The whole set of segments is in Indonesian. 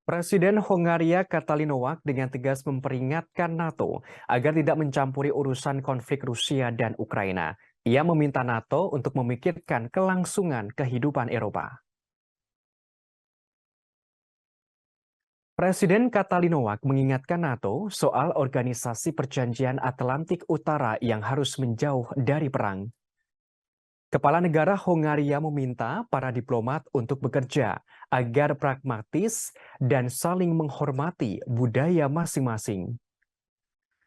Presiden Hongaria Katalinoak dengan tegas memperingatkan NATO agar tidak mencampuri urusan konflik Rusia dan Ukraina. Ia meminta NATO untuk memikirkan kelangsungan kehidupan Eropa. Presiden Katalinoak mengingatkan NATO soal organisasi perjanjian Atlantik Utara yang harus menjauh dari perang. Kepala negara Hongaria meminta para diplomat untuk bekerja agar pragmatis dan saling menghormati budaya masing-masing.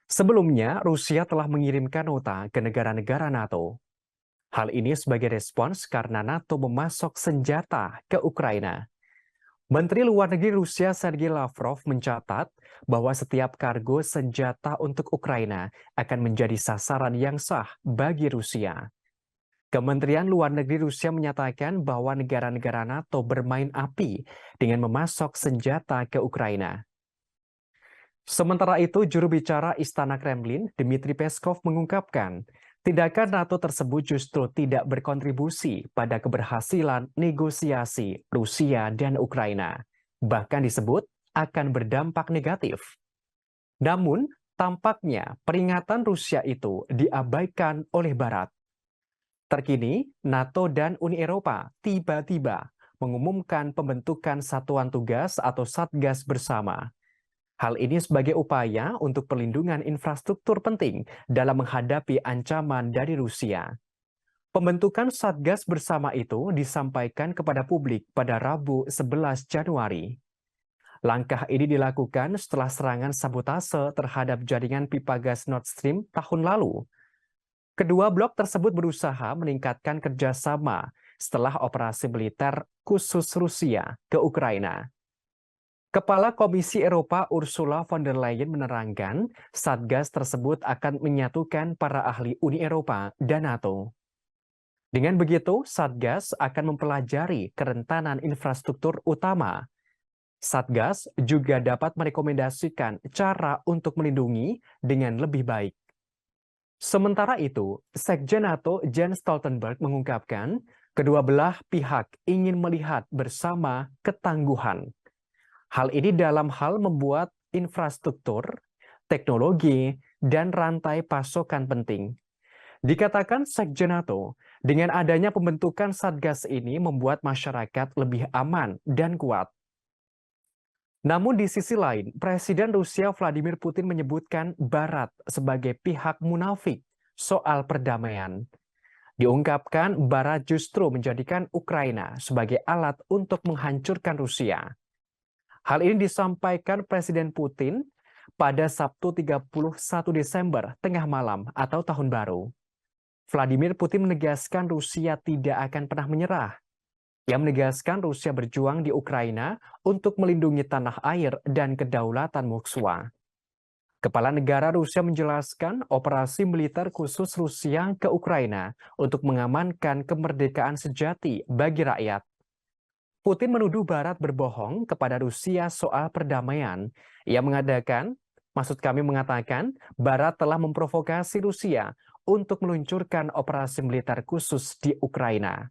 Sebelumnya, Rusia telah mengirimkan nota ke negara-negara NATO. Hal ini sebagai respons karena NATO memasok senjata ke Ukraina. Menteri Luar Negeri Rusia Sergei Lavrov mencatat bahwa setiap kargo senjata untuk Ukraina akan menjadi sasaran yang sah bagi Rusia. Kementerian Luar Negeri Rusia menyatakan bahwa negara-negara NATO bermain api dengan memasok senjata ke Ukraina. Sementara itu, juru bicara Istana Kremlin, Dmitry Peskov mengungkapkan, tindakan NATO tersebut justru tidak berkontribusi pada keberhasilan negosiasi Rusia dan Ukraina. Bahkan disebut akan berdampak negatif. Namun, tampaknya peringatan Rusia itu diabaikan oleh Barat. Terkini, NATO dan Uni Eropa tiba-tiba mengumumkan pembentukan satuan tugas atau satgas bersama. Hal ini sebagai upaya untuk perlindungan infrastruktur penting dalam menghadapi ancaman dari Rusia. Pembentukan satgas bersama itu disampaikan kepada publik pada Rabu 11 Januari. Langkah ini dilakukan setelah serangan sabotase terhadap jaringan pipa gas Nord Stream tahun lalu. Kedua blok tersebut berusaha meningkatkan kerjasama setelah operasi militer khusus Rusia ke Ukraina. Kepala Komisi Eropa Ursula von der Leyen menerangkan, Satgas tersebut akan menyatukan para ahli Uni Eropa dan NATO. Dengan begitu, Satgas akan mempelajari kerentanan infrastruktur utama. Satgas juga dapat merekomendasikan cara untuk melindungi dengan lebih baik. Sementara itu, Sekjen NATO Jens Stoltenberg mengungkapkan, kedua belah pihak ingin melihat bersama ketangguhan. Hal ini dalam hal membuat infrastruktur, teknologi, dan rantai pasokan penting. Dikatakan Sekjen NATO, dengan adanya pembentukan Satgas ini membuat masyarakat lebih aman dan kuat. Namun di sisi lain, Presiden Rusia Vladimir Putin menyebutkan Barat sebagai pihak munafik soal perdamaian. Diungkapkan Barat justru menjadikan Ukraina sebagai alat untuk menghancurkan Rusia. Hal ini disampaikan Presiden Putin pada Sabtu 31 Desember tengah malam atau tahun baru. Vladimir Putin menegaskan Rusia tidak akan pernah menyerah. Ia menegaskan Rusia berjuang di Ukraina untuk melindungi tanah air dan kedaulatan Moskwa. Kepala negara Rusia menjelaskan operasi militer khusus Rusia ke Ukraina untuk mengamankan kemerdekaan sejati bagi rakyat. Putin menuduh Barat berbohong kepada Rusia soal perdamaian. Ia mengatakan, Barat telah memprovokasi Rusia untuk meluncurkan operasi militer khusus di Ukraina.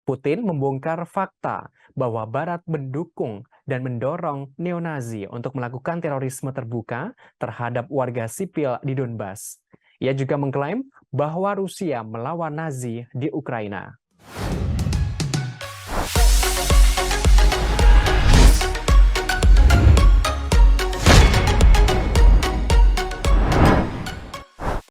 Putin membongkar fakta bahwa Barat mendukung dan mendorong neonazi untuk melakukan terorisme terbuka terhadap warga sipil di Donbas. Ia juga mengklaim bahwa Rusia melawan Nazi di Ukraina.